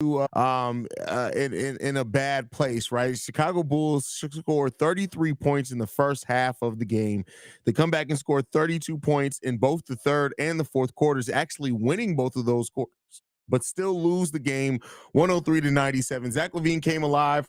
in a bad place, right? Chicago Bulls scored 33 points in the first half of the game. They come back and score 32 points in both the third and the fourth quarters, actually winning both of those quarters, but still lose the game 103-97. Zach LaVine came alive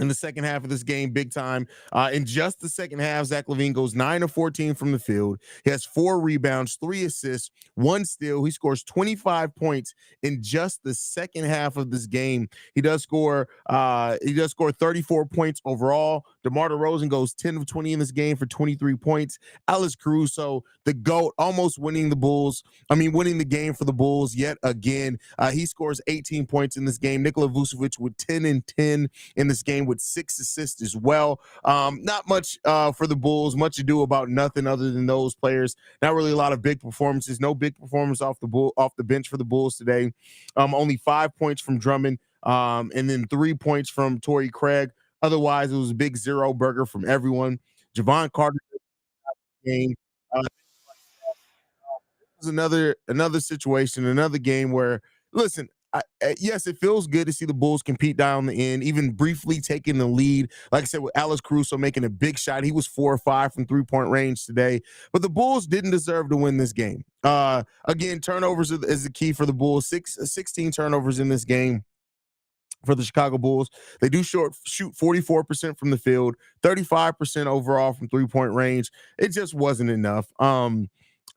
in the second half of this game, big time. In just the second half, Zach LaVine goes 9 of 14 from the field. He has 4 rebounds, 3 assists, 1 steal. He scores 25 points in just the second half of this game. He does score 34 points overall. DeMar DeRozan goes 10 of 20 in this game for 23 points. Alex Caruso, the GOAT, almost winning the game for the Bulls yet again. He scores 18 points in this game. Nikola Vucevic with 10 and 10 in this game with 6 assists as well. Not much for the Bulls, much ado about nothing other than those players. Not really a lot of big performances. No big performance off the bench for the Bulls today. Only 5 points from Drummond, and then 3 points from Torrey Craig. Otherwise, it was a big zero burger from everyone. Javon Carter game. Uh, was another situation, another game where, listen, yes, it feels good to see the Bulls compete down the end, even briefly taking the lead. Like I said, with Alex Caruso making a big shot, he was 4 or 5 from 3-point range today. But the Bulls didn't deserve to win this game. Again, turnovers is the key for the Bulls. 16 turnovers in this game for the Chicago Bulls. They do shoot 44% from the field, 35% overall from 3-point range. It just wasn't enough. And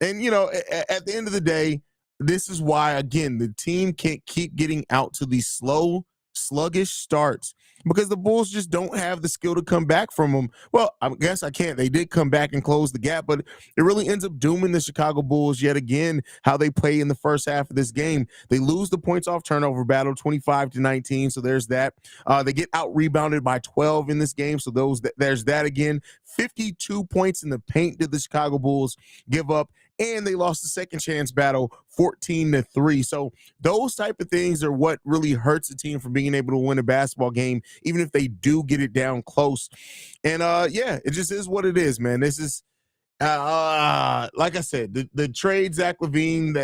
at the end of the day, this is why, again, the team can't keep getting out to these slow, sluggish starts because the Bulls just don't have the skill to come back from them. Well, I guess I can't. They did come back and close the gap, but it really ends up dooming the Chicago Bulls yet again, how they play in the first half of this game. They lose the points off turnover battle 25-19, so there's that. They get out rebounded by 12 in this game, so there's that again. 52 points in the paint did the Chicago Bulls give up, and they lost the second chance battle 14-3. So those type of things are what really hurts the team from being able to win a basketball game, even if they do get it down close. And it just is what it is, man. This is like I said, the trade Zach LaVine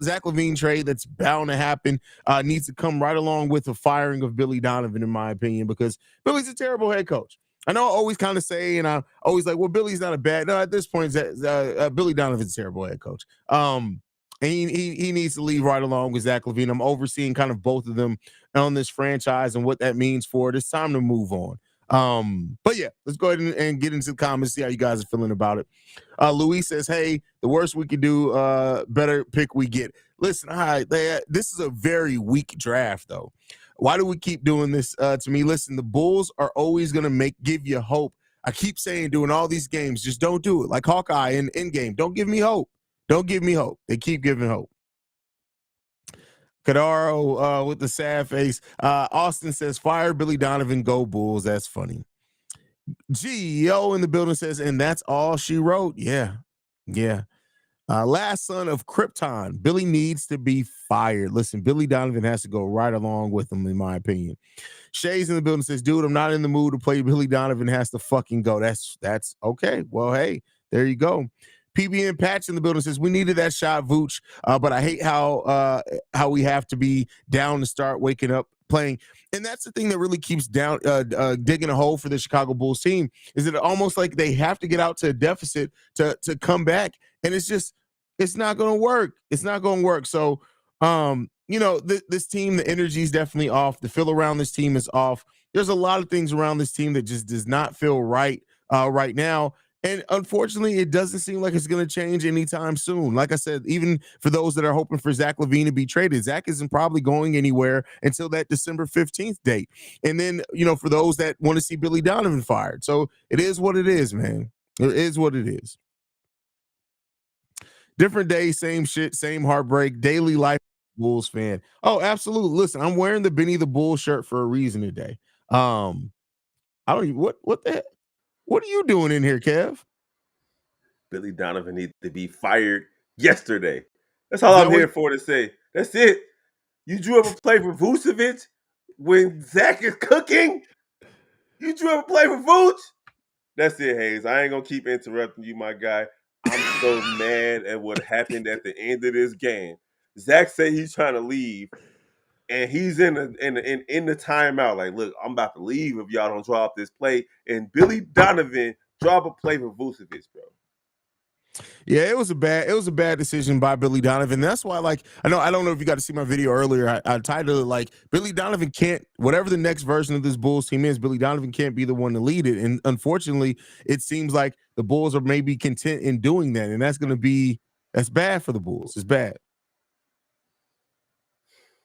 Zach LaVine trade that's bound to happen needs to come right along with the firing of Billy Donovan, in my opinion, because Billy's a terrible head coach. I know I always kind of say, and I always like, well, Billy's not a bad. No, at this point, Billy Donovan's a terrible head coach. And he needs to leave right along with Zach LaVine. I'm overseeing kind of both of them on this franchise and what that means for it. It's time to move on. But yeah, let's go ahead and get into the comments, see how you guys are feeling about it. Luis says, hey, the worst we could do, better pick we get. Listen, this is a very weak draft, though. Why do we keep doing this to me? Listen, the Bulls are always going to give you hope. I keep saying, doing all these games, just don't do it. Like Hawkeye in game. Don't give me hope. Don't give me hope. They keep giving hope. Kadaro with the sad face. Austin says, fire Billy Donovan, go Bulls. That's funny. Gio in the building says, and that's all she wrote. Yeah. Last son of Krypton. Billy needs to be fired. Listen, Billy Donovan has to go right along with him, in my opinion. Shay's in the building says, dude, I'm not in the mood to play Billy Donovan. Has to fucking go. That's okay. Well, hey, there you go. PBN Patch in the building says, we needed that shot, Vooch, but I hate how we have to be down to start waking up playing. And that's the thing that really keeps digging a hole for the Chicago Bulls team, is that almost like they have to get out to a deficit to come back. And it's not going to work. It's not going to work. So, this team, the energy is definitely off. The feel around this team is off. There's a lot of things around this team that just does not feel right right now. And unfortunately, it doesn't seem like it's going to change anytime soon. Like I said, even for those that are hoping for Zach LaVine to be traded, Zach isn't probably going anywhere until that December 15th date. And then, for those that want to see Billy Donovan fired. So it is what it is, man. It is what it is. Different day, same shit, same heartbreak, daily life. Bulls fan. Oh, absolutely. Listen, I'm wearing the Benny the Bull shirt for a reason today. I don't even, what the heck? What are you doing in here, Kev? Billy Donovan needs to be fired yesterday. That's all I'm here for to say. That's it. You drew up a play for Vucevic when Zach is cooking? You drew up a play for Vooch? That's it, Haize. I ain't going to keep interrupting you, my guy. I'm so mad at what happened at the end of this game. Zach said he's trying to leave. and he's in the timeout. Like, look, I'm about to leave if y'all don't draw up this play. And Billy Donovan drop a play for Vucevic, bro. Yeah, it was a bad decision by Billy Donovan. That's why, like, I don't know if you got to see my video earlier. I titled it like Billy Donovan can't, whatever the next version of this Bulls team is, Billy Donovan can't be the one to lead it. And unfortunately, it seems like the Bulls are maybe content in doing that, and that's bad for the Bulls. It's bad.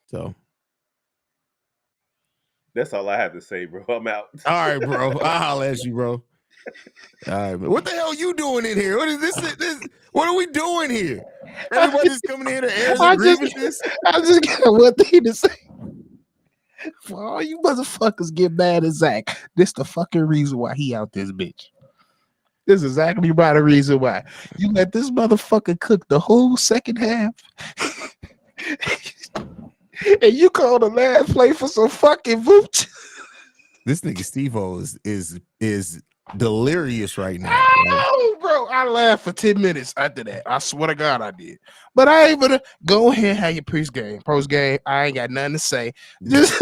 So that's all I have to say, bro. I'm out. All right, bro. I'll holler at you, bro. All right, man. What the hell are you doing in here? What is this? What are we doing here? Everybody's coming in here to air their grievances. I just got one thing to say. For all you motherfuckers get mad at Zach, this the fucking reason why he out this bitch. This is exactly by the reason why. You let this motherfucker cook the whole second half. And you call the last play for some fucking vooch. This nigga Steve-O is delirious right now. Oh, bro, I laughed for 10 minutes after that. I swear to God I did. But I ain't gonna go ahead and have your post game. I ain't got nothing to say. Just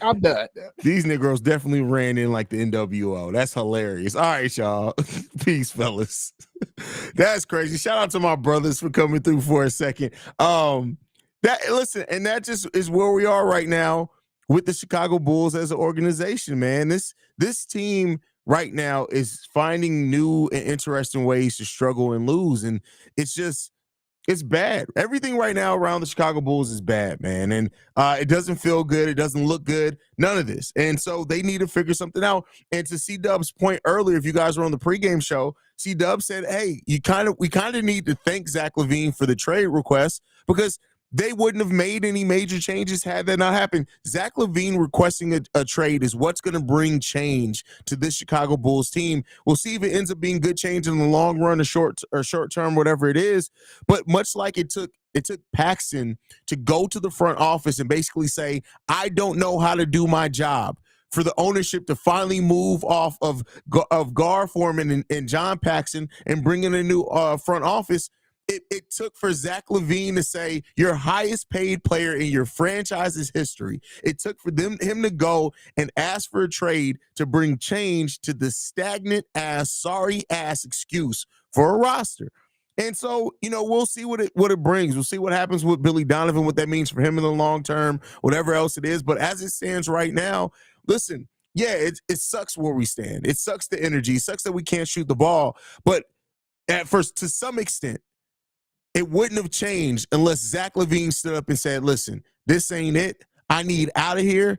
I'm done. These Negroes definitely ran in like the NWO. That's hilarious. All right, y'all. Peace, fellas. That's crazy. Shout out to my brothers for coming through for a second. That just is where we are right now with the Chicago Bulls as an organization, man. This team right now is finding new and interesting ways to struggle and lose. And it's bad. Everything right now around the Chicago Bulls is bad, man. And it doesn't feel good. It doesn't look good. None of this. And so they need to figure something out. And to C-Dub's point earlier, if you guys were on the pregame show, C-Dub said, hey, we kind of need to thank Zach LaVine for the trade request, because they wouldn't have made any major changes had that not happened. Zach LaVine requesting a trade is what's going to bring change to this Chicago Bulls team. We'll see if it ends up being good change in the long run or short term, whatever it is. But much like it took Paxson to go to the front office and basically say, I don't know how to do my job, for the ownership to finally move off of Gar Forman and John Paxson and bring in a new front office. It took for Zach LaVine to say, your highest paid player in your franchise's history. It took for him to go and ask for a trade to bring change to the stagnant ass, sorry ass excuse for a roster. And so, we'll see what it brings. We'll see what happens with Billy Donovan, what that means for him in the long term, whatever else it is. But as it stands right now, listen, yeah, it sucks where we stand. It sucks the energy. It sucks that we can't shoot the ball. But at first, to some extent, it wouldn't have changed unless Zach LaVine stood up and said, listen, this ain't it. I need out of here.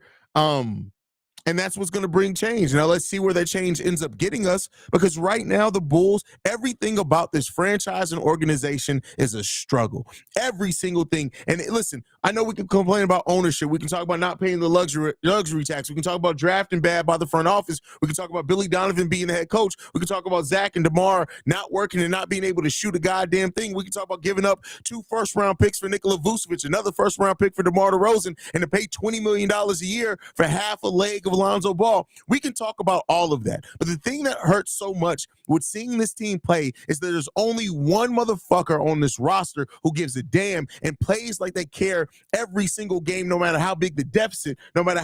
And that's what's going to bring change. Now, let's see where that change ends up getting us, because right now the Bulls, everything about this franchise and organization is a struggle. Every single thing. And listen, I know we can complain about ownership. We can talk about not paying the luxury tax. We can talk about drafting bad by the front office. We can talk about Billy Donovan being the head coach. We can talk about Zach and DeMar not working and not being able to shoot a goddamn thing. We can talk about giving up 2 first-round picks for Nikola Vucevic, another first-round pick for DeMar DeRozan, and to pay $20 million a year for half a leg of Alonzo Ball. We can talk about all of that. But the thing that hurts so much with seeing this team play is that there's only one motherfucker on this roster who gives a damn and plays like they care every single game, no matter how big the deficit, no matter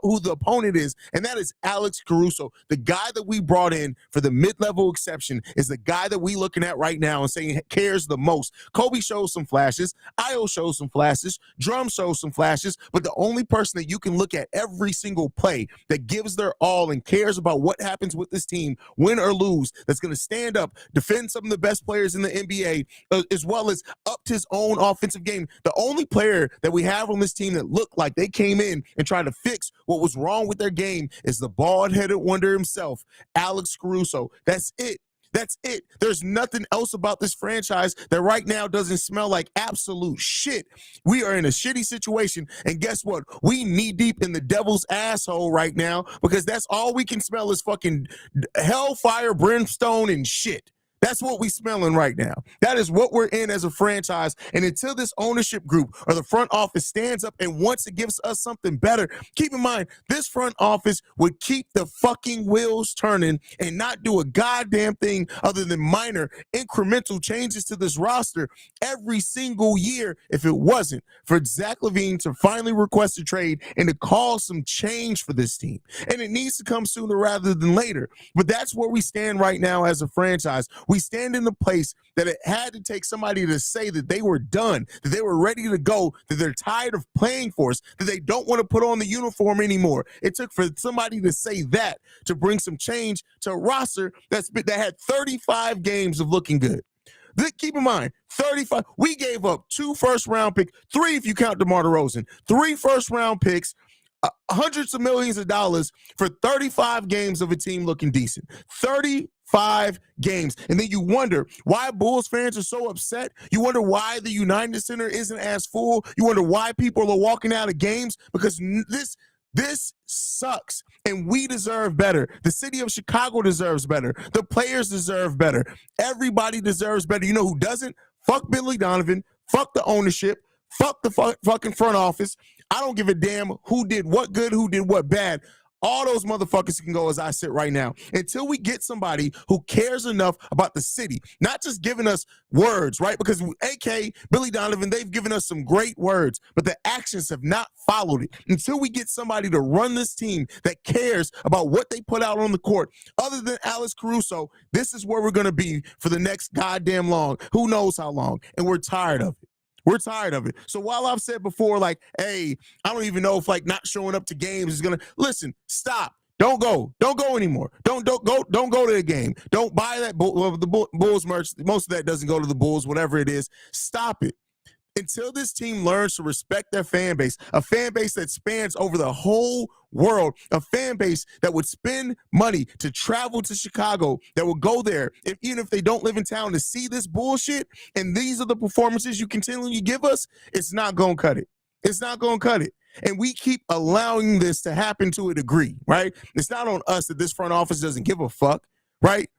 who the opponent is. And that is Alex Caruso. The guy that we brought in for the mid-level exception is the guy that we looking at right now and saying cares the most. Kobe shows some flashes. Io shows some flashes. Drum shows some flashes. But the only person that you can look at every single play that gives their all and cares about what happens with this team, win or lose, that's going to stand up, defend some of the best players in the NBA, as well as up to his own offensive game. The only player that we have on this team that looked like they came in and tried to fix what was wrong with their game is the bald-headed wonder himself, Alex Caruso. That's it. That's it. There's nothing else about this franchise that right now doesn't smell like absolute shit. We are in a shitty situation, and guess what? We knee deep in the devil's asshole right now, because that's all we can smell is fucking hellfire, brimstone, and shit. That's what we smelling right now. That is what we're in as a franchise. And until this ownership group or the front office stands up and wants to give us something better, keep in mind, this front office would keep the fucking wheels turning and not do a goddamn thing other than minor incremental changes to this roster every single year if it wasn't for Zach LaVine to finally request a trade and to call some change for this team. And it needs to come sooner rather than later. But that's where we stand right now as a franchise. We stand in the place that it had to take somebody to say that they were done, that they were ready to go, that they're tired of playing for us, that they don't want to put on the uniform anymore. It took for somebody to say that to bring some change to a roster that had 35 games of looking good. Keep in mind, 35. We gave up 2 first-round picks, 3 if you count DeMar DeRozan, 3 first-round picks, hundreds of millions of dollars for 35 games of a team looking decent. 35 games. And then you wonder why Bulls fans are so upset. You wonder why the United Center isn't as full. You wonder why people are walking out of games because this sucks, and we deserve better. The city of Chicago deserves better. The players deserve better. Everybody deserves better. You know who doesn't? Fuck Billy Donovan. Fuck the ownership. Fuck the fucking front office. I don't give a damn who did what good, who did what bad. All those motherfuckers can go as I sit right now. Until we get somebody who cares enough about the city, not just giving us words, right? Because AK, Billy Donovan, they've given us some great words, but the actions have not followed it. Until we get somebody to run this team that cares about what they put out on the court, other than Alex Caruso, this is where we're going to be for the next goddamn long. Who knows how long? And we're tired of it. We're tired of it. So while I've said before, like, hey, I don't even know if like not showing up to games is gonna listen. Stop. Don't go. Don't go anymore. Don't go to the game. Don't buy that the Bulls merch. Most of that doesn't go to the Bulls. Whatever it is, stop it. Until this team learns to respect their fan base, a fan base that spans over the whole world, a fan base that would spend money to travel to Chicago, that will go there, even if they don't live in town, to see this bullshit, and these are the performances you continually give us, it's not going to cut it. It's not going to cut it. And we keep allowing this to happen to a degree, right? It's not on us that this front office doesn't give a fuck, right?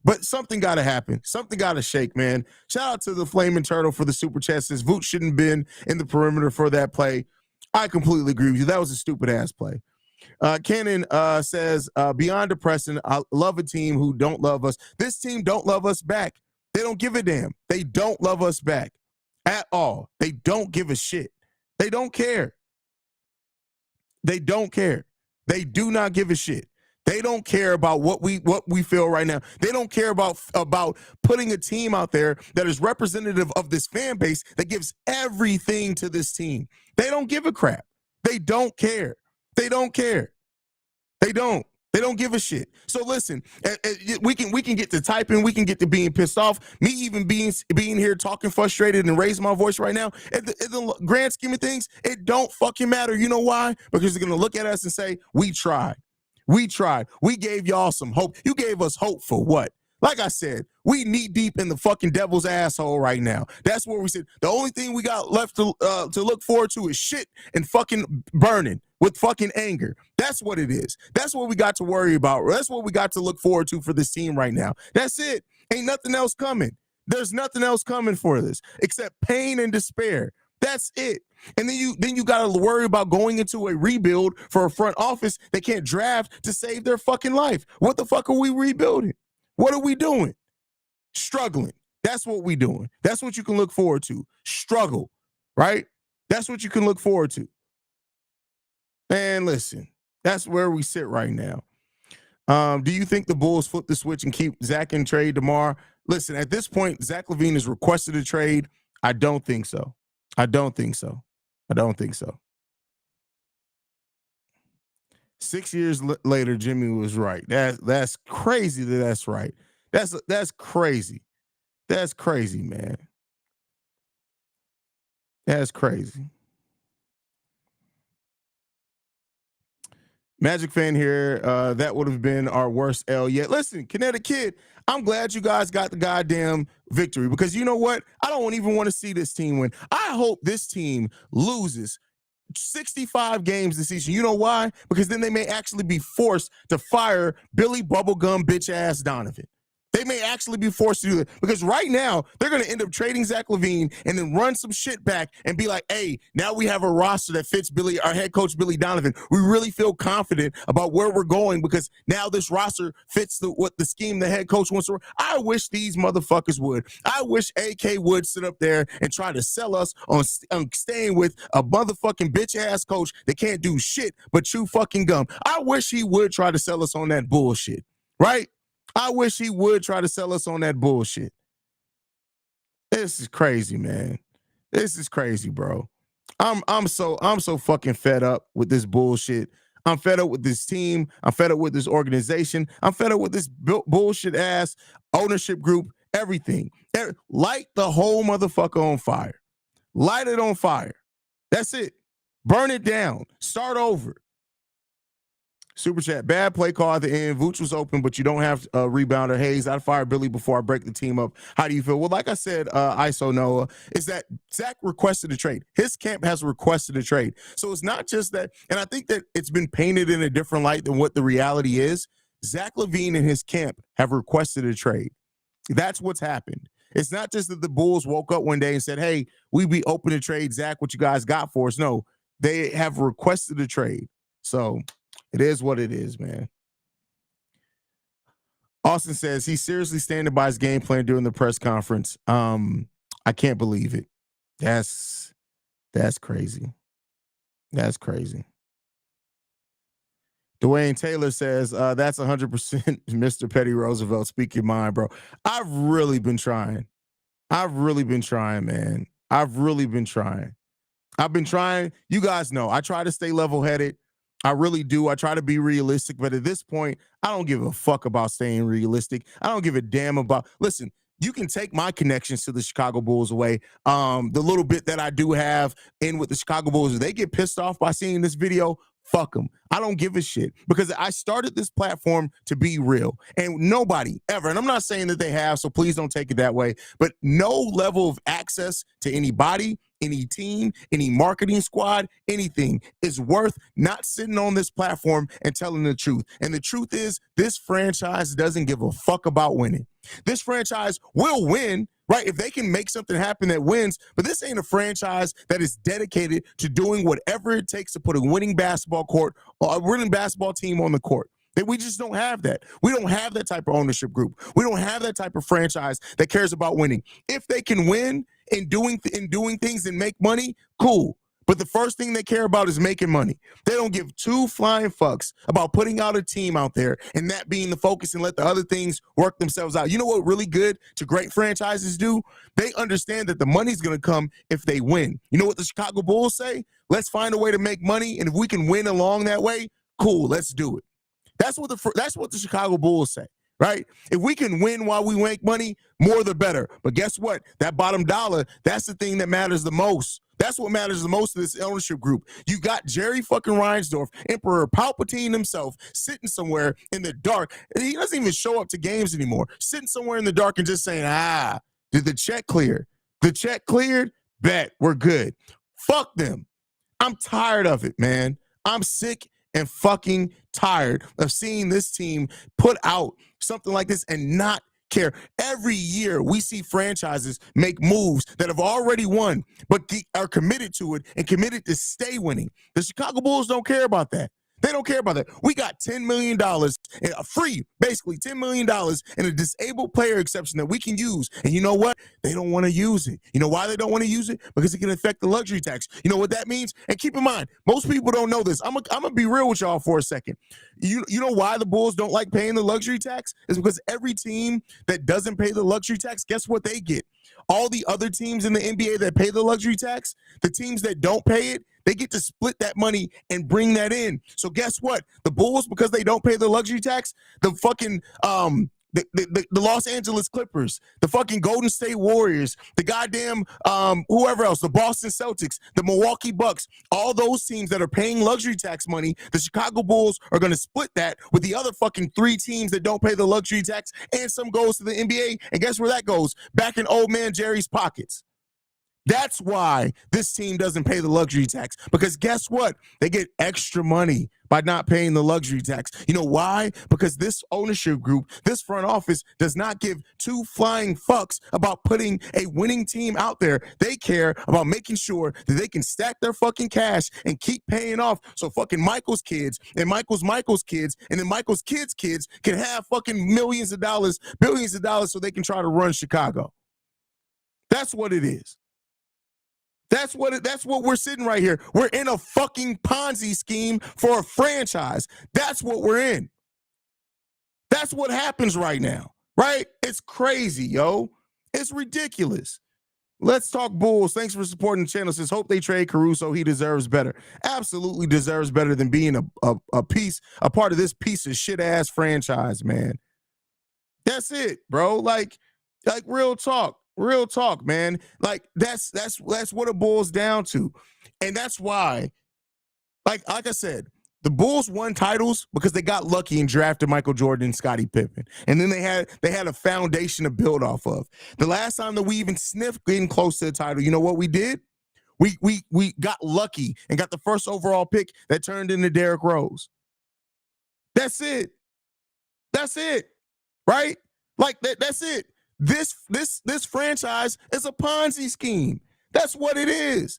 But something got to happen. Something got to shake, man. Shout out to the Flaming Turtle for the super chat. Says Vooch shouldn't have been in the perimeter for that play. I completely agree with you. That was a stupid-ass play. Cannon says, beyond depressing, I love a team who don't love us. This team don't love us back. They don't give a damn. They don't love us back at all. They don't give a shit. They don't care. They don't care. They do not give a shit. They don't care about what we feel right now. They don't care about putting a team out there that is representative of this fan base that gives everything to this team. They don't give a crap. They don't care. They don't care. They don't. They don't give a shit. So listen, we can get to typing, we can get to being pissed off. Me even being here talking frustrated and raising my voice right now. At the grand scheme of things, it don't fucking matter. You know why? Because they're gonna look at us and say, "We tried. We tried. We gave y'all some hope. You gave us hope for what?" Like I said, we knee deep in the fucking devil's asshole right now. That's where we said the only thing we got left to look forward to is shit and fucking burning with fucking anger. That's what it is. That's what we got to worry about. That's what we got to look forward to for this team right now. That's it. Ain't nothing else coming. There's nothing else coming for this except pain and despair. That's it. And then you got to worry about going into a rebuild for a front office that can't draft to save their fucking life. What the fuck are we rebuilding? What are we doing? Struggling. That's what we doing. That's what you can look forward to. Struggle, right? That's what you can look forward to. And listen, that's where we sit right now. Do you think the Bulls flip the switch and keep Zach and trade DeMar? Listen, at this point, Zach LaVine has requested a trade. I don't think so. I don't think so. 6 years later, Jimmy was right. That's crazy that's right. That's crazy. That's crazy, man. That's crazy. Magic fan here. That would have been our worst L yet. Listen, Connecticut, I'm glad you guys got the goddamn victory because you know what? I don't even want to see this team win. I hope this team loses 65 games this season. You know why? Because then they may actually be forced to fire Billy Bubblegum bitch ass Donovan. They may actually be forced to do that because right now they're going to end up trading Zach LaVine and then run some shit back and be like, hey, now we have a roster that fits our head coach, Billy Donovan. We really feel confident about where we're going because now this roster fits what the scheme the head coach wants to run. I wish these motherfuckers would. I wish AK would sit up there and try to sell us on staying with a motherfucking bitch-ass coach that can't do shit but chew fucking gum. I wish he would try to sell us on that bullshit, right? I wish he would try to sell us on that bullshit. This is crazy, man. This is crazy, bro. I'm so fucking fed up with this bullshit. I'm fed up with this team. I'm fed up with this organization. I'm fed up with this bullshit ass ownership group. Everything. Light the whole motherfucker on fire. Light it on fire. That's it. Burn it down. Start over. Super chat. Bad play call at the end. Vooch was open, but you don't have a rebounder. Haize, I'd fire Billy before I break the team up. How do you feel? Well, like I said, ISO Noah, is that Zach requested a trade. His camp has requested a trade. So it's not just that, and I think that it's been painted in a different light than what the reality is. Zach LaVine and his camp have requested a trade. That's what's happened. It's not just that the Bulls woke up one day and said, hey, we be open to trade Zach, what you guys got for us. No, they have requested a trade. So it is what it is, man. Austin says he's seriously standing by his game plan during the press conference. I can't believe it. That's crazy. That's crazy. Dwayne Taylor says, that's 100% Mr. Petty Roosevelt. Speak your mind, bro. I've really been trying, man. I've been trying. You guys know, I try to stay level-headed. I really do. I try to be realistic, but at this point, I don't give a fuck about staying realistic. I don't give a damn about, listen, you can take my connections to the Chicago Bulls away. The little bit that I do have in with the Chicago Bulls, if they get pissed off by seeing this video, fuck them. I don't give a shit because I started this platform to be real, and nobody ever, and I'm not saying that they have, so please don't take it that way, but no level of access to anybody, any team, any marketing squad, anything is worth not sitting on this platform and telling the truth. And the truth is, this franchise doesn't give a fuck about winning. This franchise will win, right? If they can make something happen that wins, but this ain't a franchise that is dedicated to doing whatever it takes to put a winning basketball court or a winning basketball team on the court. That we just don't have that. We don't have that type of ownership group. We don't have that type of franchise that cares about winning. If they can win in doing things and make money, cool. But the first thing they care about is making money. They don't give two flying fucks about putting out a team out there and that being the focus and let the other things work themselves out. You know what really good to great franchises do? They understand that the money's going to come if they win. You know what the Chicago Bulls say? Let's find a way to make money, and if we can win along that way, cool, let's do it. That's what the Chicago Bulls say, right? If we can win while we make money, more the better. But guess what? That bottom dollar, that's the thing that matters the most. That's what matters the most to this ownership group. You got Jerry fucking Reinsdorf, Emperor Palpatine himself, sitting somewhere in the dark. And he doesn't even show up to games anymore. Sitting somewhere in the dark and just saying, did the check clear? The check cleared? Bet, we're good. Fuck them. I'm tired of it, man. I'm sick and fucking tired of seeing this team put out something like this and not care. Every year we see franchises make moves that have already won, but are committed to it and committed to stay winning. The Chicago Bulls don't care about that. They don't care about that. We got $10 million in a free, basically $10 million in a disabled player exception that we can use. And you know what? They don't want to use it. You know why they don't want to use it? Because it can affect the luxury tax. You know what that means? And keep in mind, most people don't know this. I'm gonna be real with y'all for a second. You know why the Bulls don't like paying the luxury tax? It's because every team that doesn't pay the luxury tax, guess what they get? All the other teams in the NBA that pay the luxury tax, the teams that don't pay it, they get to split that money and bring that in. So guess what? The Bulls, because they don't pay the luxury tax, the fucking the Los Angeles Clippers, the fucking Golden State Warriors, the goddamn whoever else, the Boston Celtics, the Milwaukee Bucks, all those teams that are paying luxury tax money, the Chicago Bulls are going to split that with the other fucking 3 teams that don't pay the luxury tax, and some goes to the NBA. And guess where that goes? Back in old man Jerry's pockets. That's why this team doesn't pay the luxury tax, because guess what? They get extra money by not paying the luxury tax. You know why? Because this ownership group, this front office does not give two flying fucks about putting a winning team out there. They care about making sure that they can stack their fucking cash and keep paying off so fucking Michael's kids and Michael's kids and then Michael's kids' kids can have fucking millions of dollars, billions of dollars so they can try to run Chicago. That's what it is. That's what we're sitting right here. We're in a fucking Ponzi scheme for a franchise. That's what we're in. That's what happens right now, right? It's crazy, yo. It's ridiculous. Let's talk Bulls. Thanks for supporting the channel. Says, hope they trade Caruso. He deserves better. Absolutely deserves better than being a part of this piece of shit ass franchise, man. That's it, bro. Like real talk. Real talk, man. Like that's what it boils down to. And that's why, like I said, the Bulls won titles because they got lucky and drafted Michael Jordan and Scottie Pippen. And then they had a foundation to build off of. The last time that we even sniffed getting close to the title, you know what we did? We got lucky and got the first overall pick that turned into Derrick Rose. That's it. That's it. Right? Like that's it. This franchise is a Ponzi scheme. That's what it is.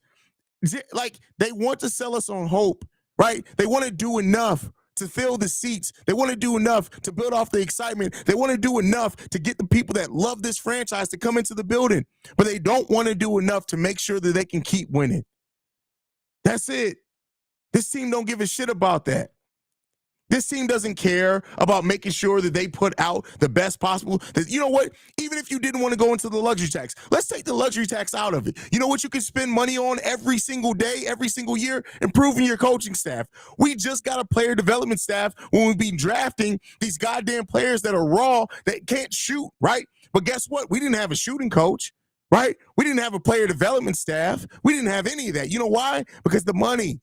Like, they want to sell us on hope, right? They want to do enough to fill the seats. They want to do enough to build off the excitement. They want to do enough to get the people that love this franchise to come into the building. But they don't want to do enough to make sure that they can keep winning. That's it. This team don't give a shit about that. This team doesn't care about making sure that they put out the best possible. You know what? Even if you didn't want to go into the luxury tax, let's take the luxury tax out of it. You know what you can spend money on every single day, every single year? Improving your coaching staff. We just got a player development staff when we be drafting these goddamn players that are raw, that can't shoot, right? But guess what? We didn't have a shooting coach, right? We didn't have a player development staff. We didn't have any of that. You know why? Because the money.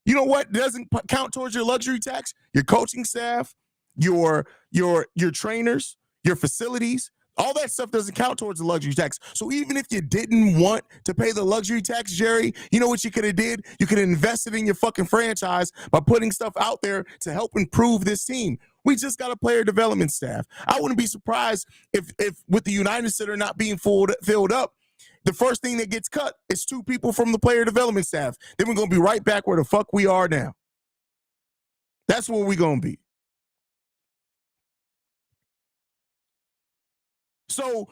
You know what doesn't count towards your luxury tax? Your coaching staff, your trainers, your facilities, all that stuff doesn't count towards the luxury tax. So even if you didn't want to pay the luxury tax, Jerry, you know what you could have did? You could have invested in your fucking franchise by putting stuff out there to help improve this team. We just got a player development staff. I wouldn't be surprised if with the United Center not being filled up, the first thing that gets cut is 2 people from the player development staff. Then we're going to be right back where the fuck we are now. That's where we're going to be. So,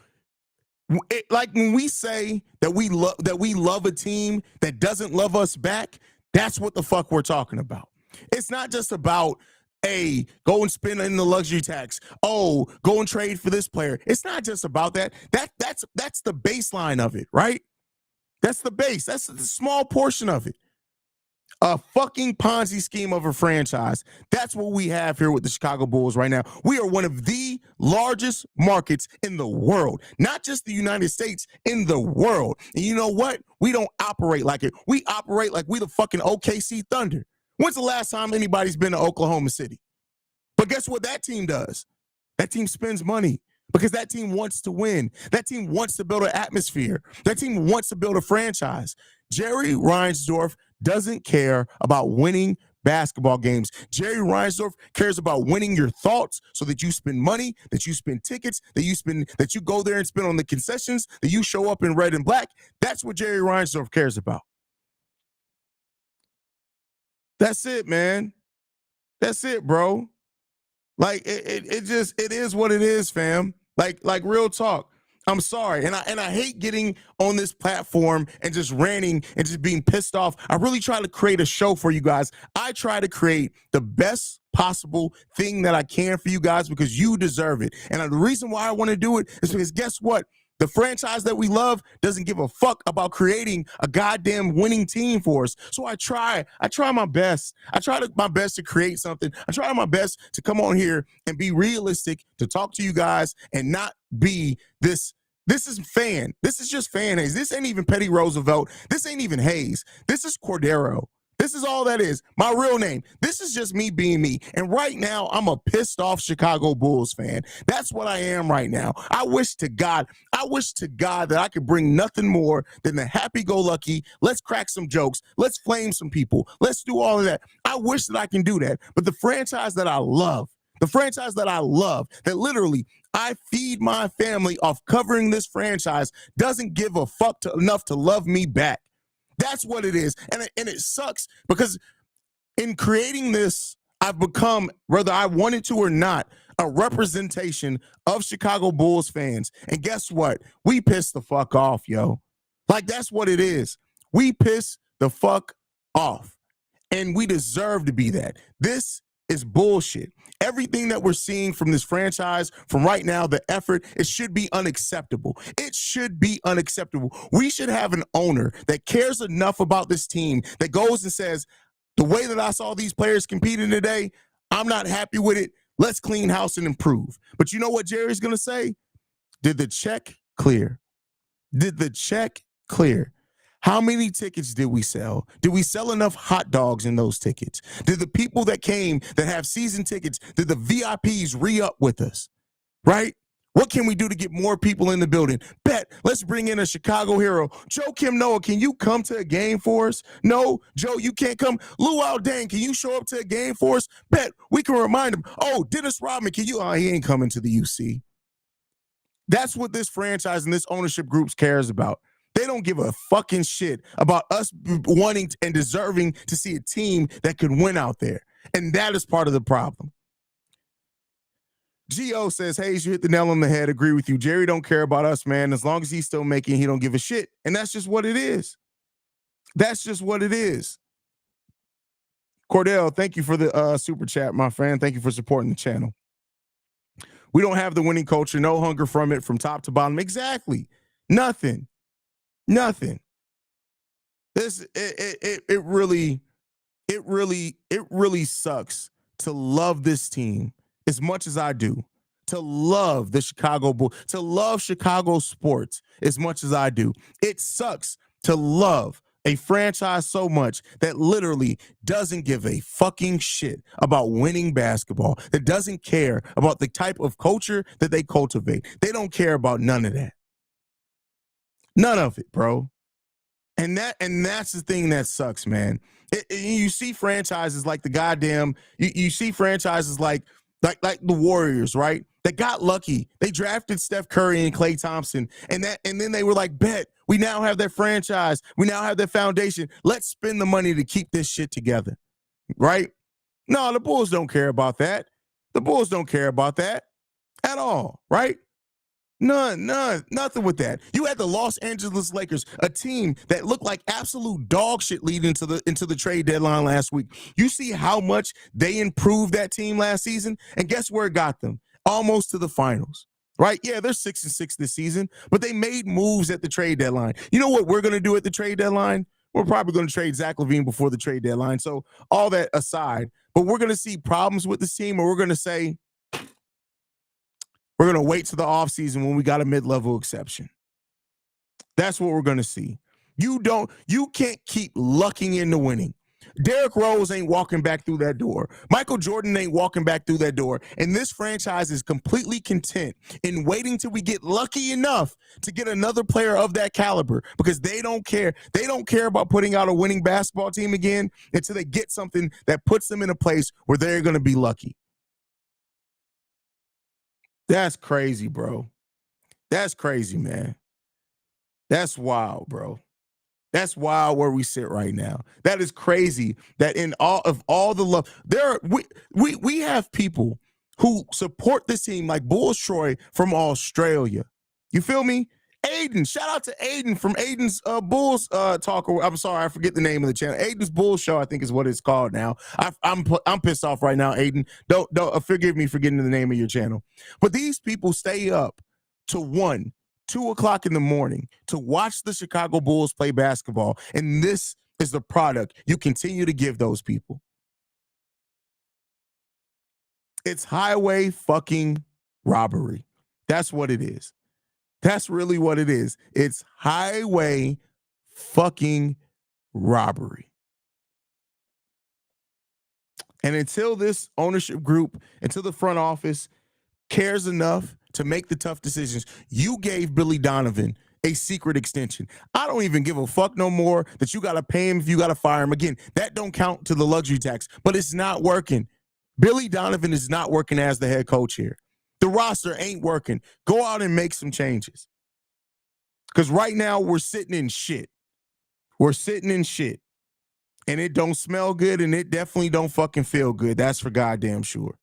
like when we say that we love a team that doesn't love us back, that's what the fuck we're talking about. It's not just about, hey, go and spend in the luxury tax. Oh, go and trade for this player. It's not just about that. That's the baseline of it, right? That's the base. That's the small portion of it. A fucking Ponzi scheme of a franchise. That's what we have here with the Chicago Bulls right now. We are one of the largest markets in the world, not just the United States, in the world. And you know what? We don't operate like it. We operate like we the fucking OKC Thunder. When's the last time anybody's been to Oklahoma City? But guess what that team does? That team spends money because that team wants to win. That team wants to build an atmosphere. That team wants to build a franchise. Jerry Reinsdorf doesn't care about winning basketball games. Jerry Reinsdorf cares about winning your thoughts so that you spend money, that you spend tickets, that you go there and spend on the concessions, that you show up in red and black. That's what Jerry Reinsdorf cares about. That's it, man. That's it, bro. Like it is what it is, fam. Like real talk. I'm sorry. And I hate getting on this platform and just ranting and just being pissed off. I really try to create a show for you guys. I try to create the best possible thing that I can for you guys because you deserve it. And the reason why I want to do it is because guess what? The franchise that we love doesn't give a fuck about creating a goddamn winning team for us. So I try my best. I try my best to create something. I try my best to come on here and be realistic, to talk to you guys and not be this. This is just fan Haize. This ain't even Petty Roosevelt. This ain't even Haize. This is Cordero. This is all that is. My real name. This is just me being me. And right now, I'm a pissed off Chicago Bulls fan. That's what I am right now. I wish to God that I could bring nothing more than the happy-go-lucky, let's crack some jokes, let's flame some people, let's do all of that. I wish that I can do that. But the franchise that I love, that literally I feed my family off covering this franchise, doesn't give a fuck enough to love me back. That's what it is. And it sucks because in creating this, I've become, whether I wanted to or not, a representation of Chicago Bulls fans. And guess what? We piss the fuck off, yo. Like, that's what it is. We piss the fuck off. And we deserve to be that. This is bullshit. Everything that we're seeing from this franchise, from right now, the effort, it should be unacceptable. It should be unacceptable. We should have an owner that cares enough about this team that goes and says, the way that I saw these players competing today, I'm not happy with it. Let's clean house and improve. But you know what Jerry's going to say? Did the check clear? Did the check clear? How many tickets did we sell? Did we sell enough hot dogs in those tickets? Did the people that came that have season tickets, did the VIPs re-up with us? Right? What can we do to get more people in the building? Bet, let's bring in a Chicago hero. Joe Kim Noah, can you come to a game for us? No, Joe, you can't come. Lou Aldane, can you show up to a game for us? Bet, we can remind him. Oh, Dennis Rodman, can you? Oh, he ain't coming to the UC. That's what this franchise and this ownership group cares about. They don't give a fucking shit about us wanting and deserving to see a team that could win out there. And that is part of the problem. Gio says, Haize, you hit the nail on the head. Agree with you. Jerry don't care about us, man. As long as he's still making, he don't give a shit. And that's just what it is. That's just what it is. Cordell, thank you for the super chat, my friend. Thank you for supporting the channel. We don't have the winning culture, no hunger from it from top to bottom. Exactly. Nothing. This it really sucks to love this team as much as I do, to love the Chicago Bulls, to love Chicago sports as much as I do. It sucks to love a franchise so much that literally doesn't give a fucking shit about winning basketball, that doesn't care about the type of culture that they cultivate. They don't care about none of that. None of it, bro. And that's the thing that sucks, man. You see franchises like the goddamn, you see franchises like the Warriors, right? That got lucky. They drafted Steph Curry and Klay Thompson, and then they were like, bet, we now have their franchise. We now have their foundation. Let's spend the money to keep this shit together, right? No, the Bulls don't care about that. The Bulls don't care about that at all, right? Nothing with that. You had the Los Angeles Lakers, a team that looked like absolute dog shit leading into the trade deadline last week. You see how much they improved that team last season, and guess where it got them? Almost to the finals, right? Yeah, they're 6-6 this season, but they made moves at the trade deadline. You know what we're going to do at the trade deadline? We're probably going to trade Zach LaVine before the trade deadline. So all that aside, but we're going to see problems with this team, or we're going to say, we're going to wait to the offseason when we got a mid-level exception. That's what we're going to see. You can't keep lucking into winning. Derrick Rose ain't walking back through that door. Michael Jordan ain't walking back through that door. And this franchise is completely content in waiting till we get lucky enough to get another player of that caliber, because they don't care. They don't care about putting out a winning basketball team again until they get something that puts them in a place where they're going to be lucky. That's crazy, bro. That's crazy, man. That's wild, bro. That's wild where we sit right now. That is crazy that in all the love, we have people who support this team like Bulls Troy from Australia. You feel me? Aiden, shout out to Aiden from Aiden's Bulls Talker. I'm sorry, I forget the name of the channel. Aiden's Bulls Show, I think is what it's called now. I'm pissed off right now, Aiden. Don't forgive me for getting the name of your channel. But these people stay up to 1, 2 o'clock in the morning to watch the Chicago Bulls play basketball, and this is the product you continue to give those people. It's highway fucking robbery. That's what it is. That's really what it is. It's highway fucking robbery. And until this ownership group, until the front office cares enough to make the tough decisions, you gave Billy Donovan a secret extension. I don't even give a fuck no more that you got to pay him if you got to fire him. Again, that don't count to the luxury tax, but it's not working. Billy Donovan is not working as the head coach here. The roster ain't working. Go out and make some changes. Because right now we're sitting in shit. We're sitting in shit. And it don't smell good, and it definitely don't fucking feel good. That's for goddamn sure.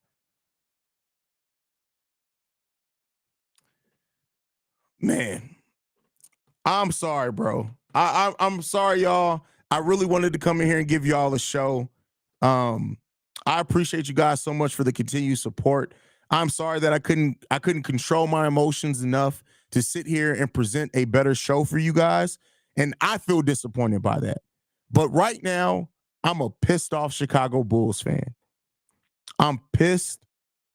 Man, I'm sorry, bro. I'm sorry, y'all. I really wanted to come in here and give y'all a show. I appreciate you guys so much for the continued support. I'm sorry that I couldn't control my emotions enough to sit here and present a better show for you guys. And I feel disappointed by that. But right now, I'm a pissed off Chicago Bulls fan. I'm pissed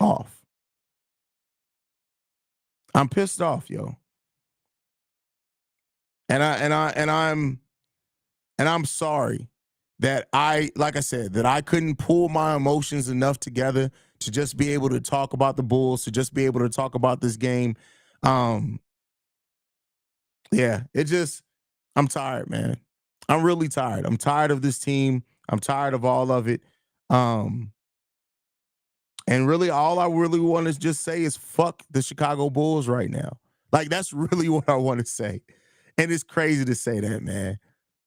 off. I'm pissed off, yo. And I'm sorry that like I said, that I couldn't pull my emotions enough together to just be able to talk about the Bulls, to just be able to talk about this game. Yeah, I'm tired, man. I'm really tired. I'm tired of this team. I'm tired of all of it. And really, all I really want to just say is fuck the Chicago Bulls right now. Like, that's really what I want to say. And it's crazy to say that, man.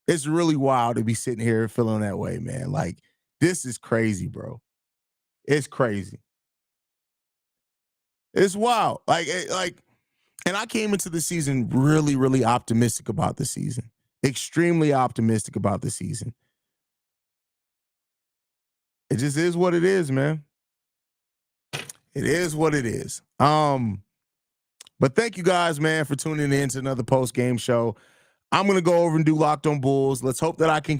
It's really wild to be sitting here feeling that way, man. Like, this is crazy, bro. It's crazy. It's wild. And I came into the season really, really optimistic about the season. Extremely optimistic about the season. It just is what it is, man. It is what it is. But thank you guys, man, for tuning in to another post-game show. I'm going to go over and do Locked on Bulls. Let's hope that I can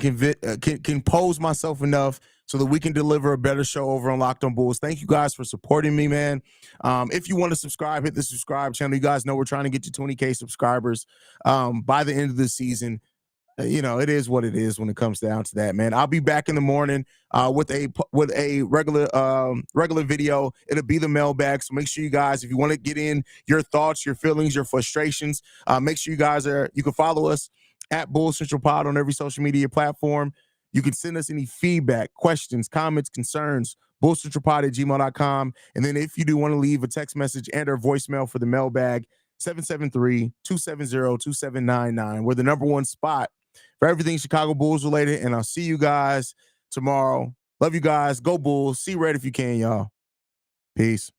compose myself enough so that we can deliver a better show over on Locked on Bulls. Thank you guys for supporting me, man. If you want to subscribe, hit the subscribe channel. You guys know we're trying to get to 20K subscribers by the end of the season. It is what it is when it comes down to that, man. I'll be back in the morning with a regular video. It'll be the mailbag. So make sure you guys, if you want to get in your thoughts, your feelings, your frustrations, make sure you can follow us at Bull Central Pod on every social media platform. You can send us any feedback, questions, comments, concerns, bullcentralpod@gmail.com. And then if you do want to leave a text message and or voicemail for the mailbag, 773-270-2799. We're the number one spot for everything Chicago Bulls related, and I'll see you guys tomorrow. Love you guys. Go Bulls. See red if you can, y'all. Peace.